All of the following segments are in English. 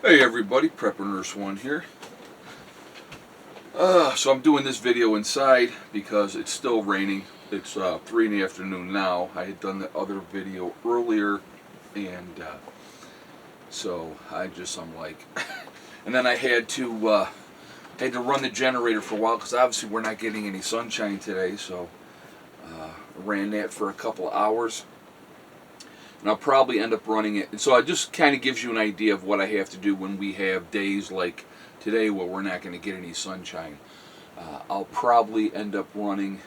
Hey everybody, Prepper Nurse 1 here. So I'm doing this video inside because it's still raining. It's 3 in the afternoon now. I had done the other video earlier, and so I'm like, and then I had to run the generator for a while because obviously we're not getting any sunshine today. So ran that for a couple of hours. And I'll probably end up running it. And so it just kind of gives you an idea of what I have to do when we have days like today where we're not going to get any sunshine. I'll probably end up running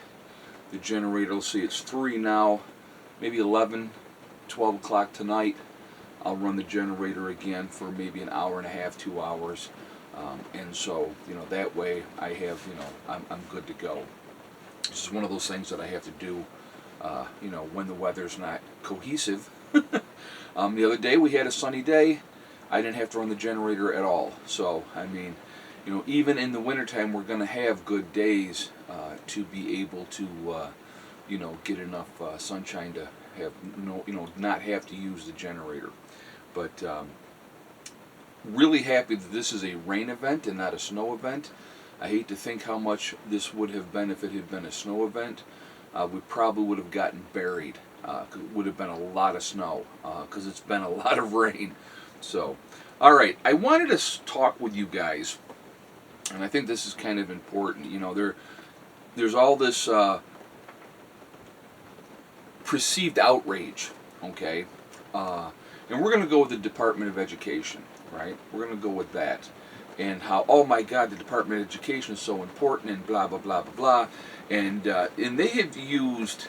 the generator. Let's see, it's 3 now, maybe 11, 12 o'clock tonight. I'll run the generator again for maybe an hour and a half, 2 hours. And so, that way I have, I'm good to go. It's just one of those things that I have to do, when the weather's not cohesive. The other day we had a sunny day. I didn't have to run the generator at all. So, I mean, even in the wintertime we're going to have good days to be able to, get enough sunshine to have not have to use the generator. But really happy that this is a rain event and not a snow event. I hate to think how much this would have been if it had been a snow event. We probably would have gotten buried. It would have been a lot of snow because it's been a lot of rain. So, all right, I wanted to talk with you guys, and I think this is kind of important. There's all this perceived outrage, okay? And we're going to go with the Department of Education, right? We're going to go with that. And how, oh my God, the Department of Education is so important, and blah, blah, blah, blah, blah. And they have used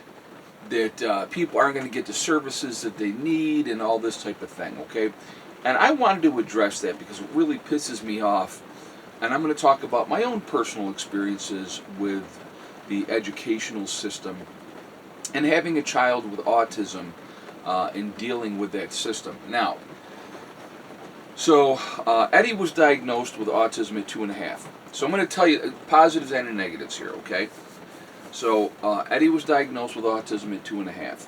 that people aren't going to get the services that they need and all this type of thing, okay? And I wanted to address that because it really pisses me off. And I'm going to talk about my own personal experiences with the educational system and having a child with autism and dealing with that system. Now, so Eddie was diagnosed with autism at 2.5. So I'm going to tell you positives and negatives here, okay? So Eddie was diagnosed with autism at 2.5.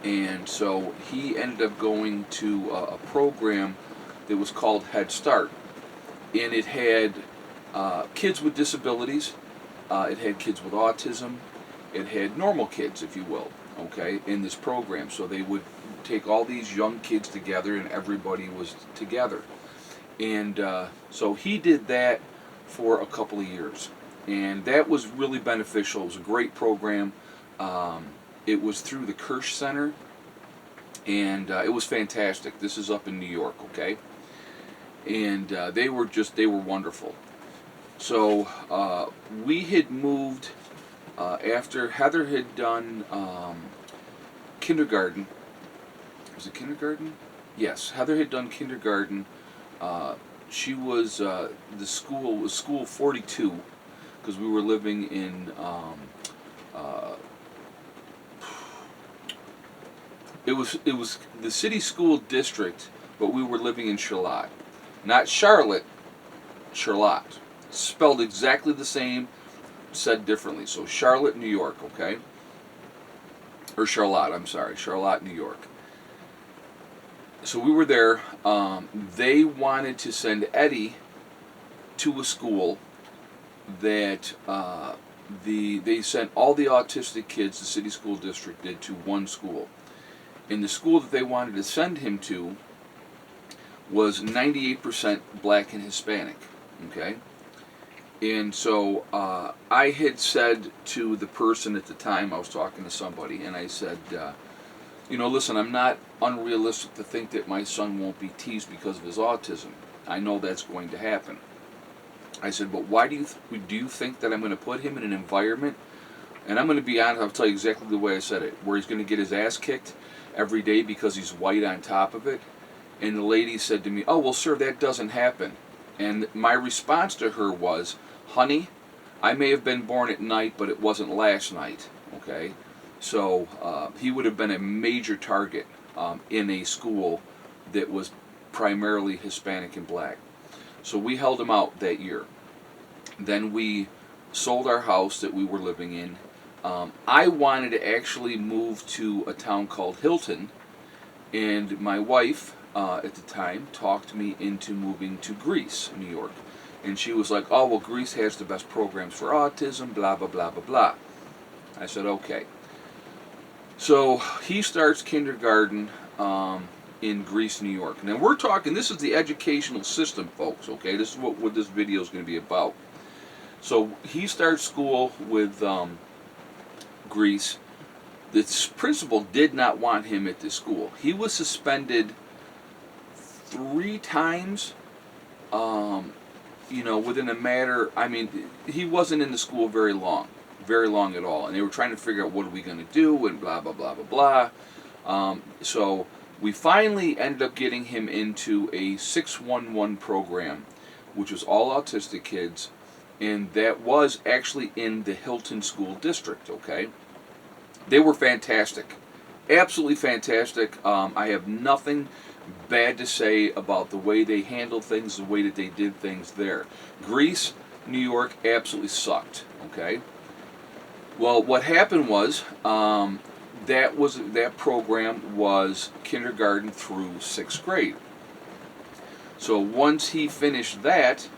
And so he ended up going to a program that was called Head Start. And it had kids with disabilities, it had kids with autism, it had normal kids, if you will, okay, in this program. So they would take all these young kids together and everybody was together. And so he did that for a couple of years. And that was really beneficial. It was a great program. It was through the Kirsch Center. And it was fantastic. This is up in New York, okay? And they were wonderful. So we had moved after Heather had done kindergarten. Was it kindergarten? Yes, Heather had done kindergarten. She was the school was school 42 because we were living in it was the city school district, but we were living in Charlotte, not Charlotte, Charlotte, spelled exactly the same, said differently. So Charlotte, New York, okay, or Charlotte. I'm sorry, Charlotte, New York. So we were there. They wanted to send Eddie to a school that they sent all the autistic kids, the city school district did, to one school. And the school that they wanted to send him to was 98% black and Hispanic, okay? And so I had said to the person at the time, I was talking to somebody, and I said, listen, I'm not unrealistic to think that my son won't be teased because of his autism. I know that's going to happen. I said, but why do you think that I'm going to put him in an environment, and I'm going to be honest, I'll tell you exactly the way I said it, where he's going to get his ass kicked every day because he's white on top of it? And the lady said to me, oh, well, sir, that doesn't happen. And my response to her was, honey, I may have been born at night, but it wasn't last night, okay? So he would have been a major target in a school that was primarily Hispanic and black. So we held him out that year. Then we sold our house that we were living in. I wanted to actually move to a town called Hilton, and my wife at the time talked me into moving to Greece, New York. And she was like, oh, well, Greece has the best programs for autism, blah, blah, blah, blah, blah. I said, okay. So he starts kindergarten in Greece, New York. Now we're talking, this is the educational system, folks, okay? This is what this video is going to be about. So he starts school with Greece. The principal did not want him at this school. He was suspended 3 times, within a matter, he wasn't in the school very long at all. And they were trying to figure out what are we going to do and blah, blah, blah, blah, blah. So we finally ended up getting him into a 611 program, which was all autistic kids. And that was actually in the Hilton School District, okay? They were fantastic. Absolutely fantastic. I have nothing bad to say about the way they handled things, the way that they did things there. Greece, New York, absolutely sucked, okay? Well, what happened was, that program was kindergarten through 6th grade. So once he finished that,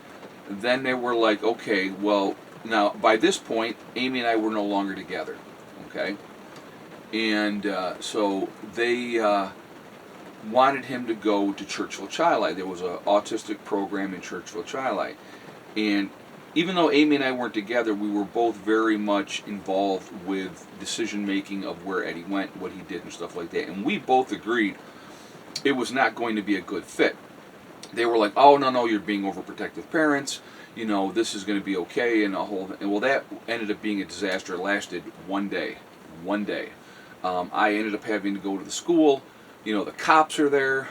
then they were like, okay, well, now by this point, Amy and I were no longer together, okay? And so they wanted him to go to Churchville Chili. There was an autistic program in Churchville Chili. And even though Amy and I weren't together, we were both very much involved with decision making of where Eddie went, what he did, and stuff like that. And we both agreed it was not going to be a good fit. They were like, oh, no, you're being overprotective parents. This is going to be okay. And well, that ended up being a disaster. It lasted one day. I ended up having to go to the school. The cops are there.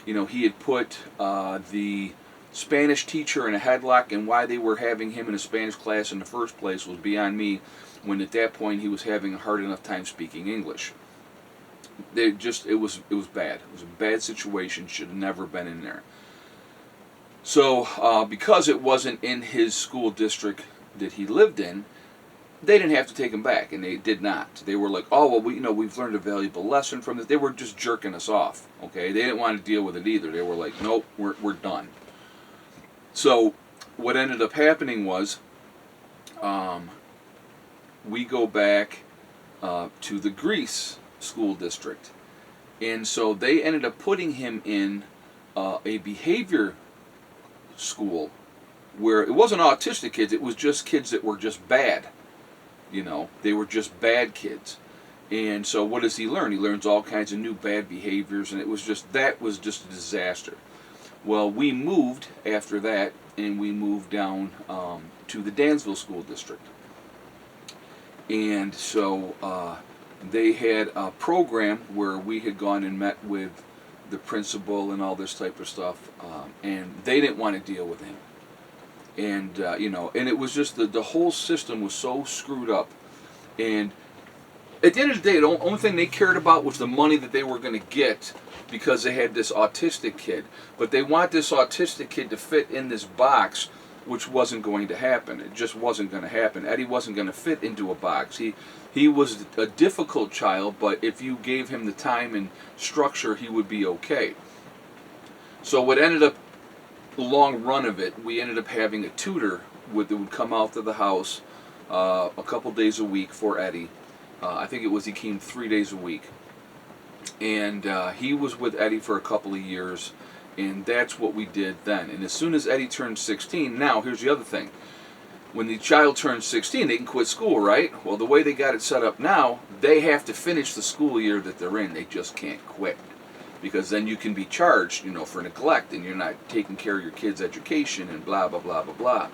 He had put the Spanish teacher in a headlock, and why they were having him in a Spanish class in the first place was beyond me, when at that point he was having a hard enough time speaking English. It was bad. It was a bad situation. Should have never been in there. So because it wasn't in his school district that he lived in, they didn't have to take him back, and they did not. They were like, oh, well, we've learned a valuable lesson from this. They were just jerking us off, okay? They didn't want to deal with it either. They were like, nope, we're done. So what ended up happening was we go back to the Greece school district. And so they ended up putting him in a behavior school where it wasn't autistic kids, it was just kids that were just bad. They were just bad kids. And so what does he learn? He learns all kinds of new bad behaviors, and that was just a disaster. Well, we moved after that, and we moved down to the Dansville School District. And so they had a program where we had gone and met with the principal and all this type of stuff, and they didn't want to deal with him. And and it was just the whole system was so screwed up. And at the end of the day, the only thing they cared about was the money that they were going to get, because they had this autistic kid. But they want this autistic kid to fit in this box, which wasn't going to happen. It just wasn't going to happen. Eddie wasn't going to fit into a box. He was a difficult child, but if you gave him the time and structure, he would be okay. So what ended up, the long run of it, we ended up having a tutor that would come out to the house a couple days a week for Eddie. I think he came 3 days a week. And he was with Eddie for a couple of years, and that's what we did then. And as soon as Eddie turned 16, now here's the other thing. When the child turns 16, they can quit school, right? Well, the way they got it set up now, they have to finish the school year that they're in. They just can't quit, because then you can be charged, for neglect, and you're not taking care of your kid's education and blah, blah, blah, blah,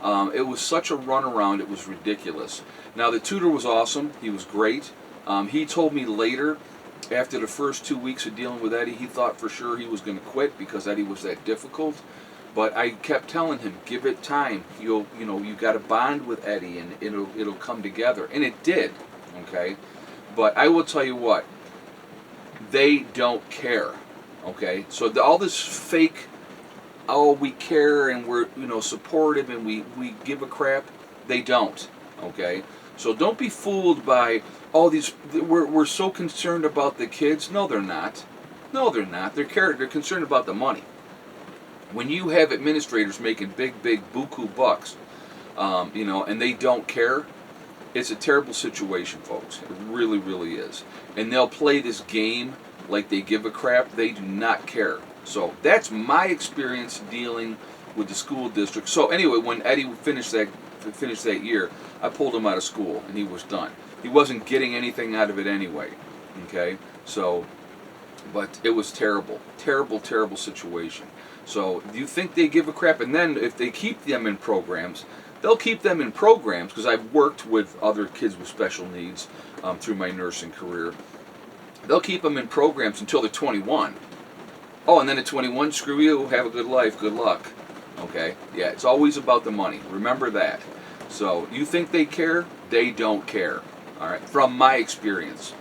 blah. It was such a runaround, it was ridiculous. Now, the tutor was awesome. He was great. He told me later, after the first 2 weeks of dealing with Eddie, he thought for sure he was going to quit because Eddie was that difficult. But I kept telling him, give it time. You got to bond with Eddie, and it'll come together. And it did, okay? But I will tell you what, they don't care, okay? So all this fake, oh, we care and we're supportive and we give a crap, they don't, okay? So don't be fooled by all these, we're so concerned about the kids. No, they're not. No, they're not. They're concerned about the money. When you have administrators making big buku bucks, and they don't care, it's a terrible situation, folks. It really is. And they'll play this game like they give a crap. They do not care. So that's my experience dealing with the school district. So anyway, when Eddie finished that year, I pulled him out of school, and he was done. He wasn't getting anything out of it anyway. Okay, so, but it was terrible situation. So do you think they give a crap? And then if they keep them in programs, they'll keep them in programs, because I've worked with other kids with special needs through my nursing career. They'll keep them in programs until they're 21. Oh, and then at 21, screw you, have a good life, good luck. Okay? Yeah, it's always about the money. Remember that. So, you think they care? They don't care. All right? From my experience.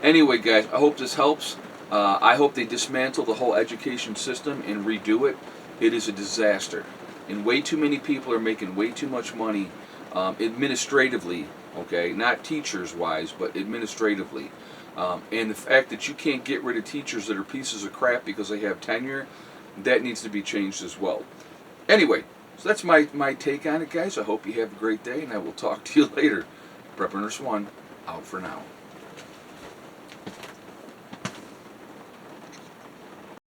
Anyway, guys, I hope this helps. I hope they dismantle the whole education system and redo it. It is a disaster. And way too many people are making way too much money administratively, okay? Not teachers-wise, but administratively. And the fact that you can't get rid of teachers that are pieces of crap because they have tenure, that needs to be changed as well. Anyway, so that's my take on it, guys. I hope you have a great day, and I will talk to you later. Prepper Nurse 1, out for now.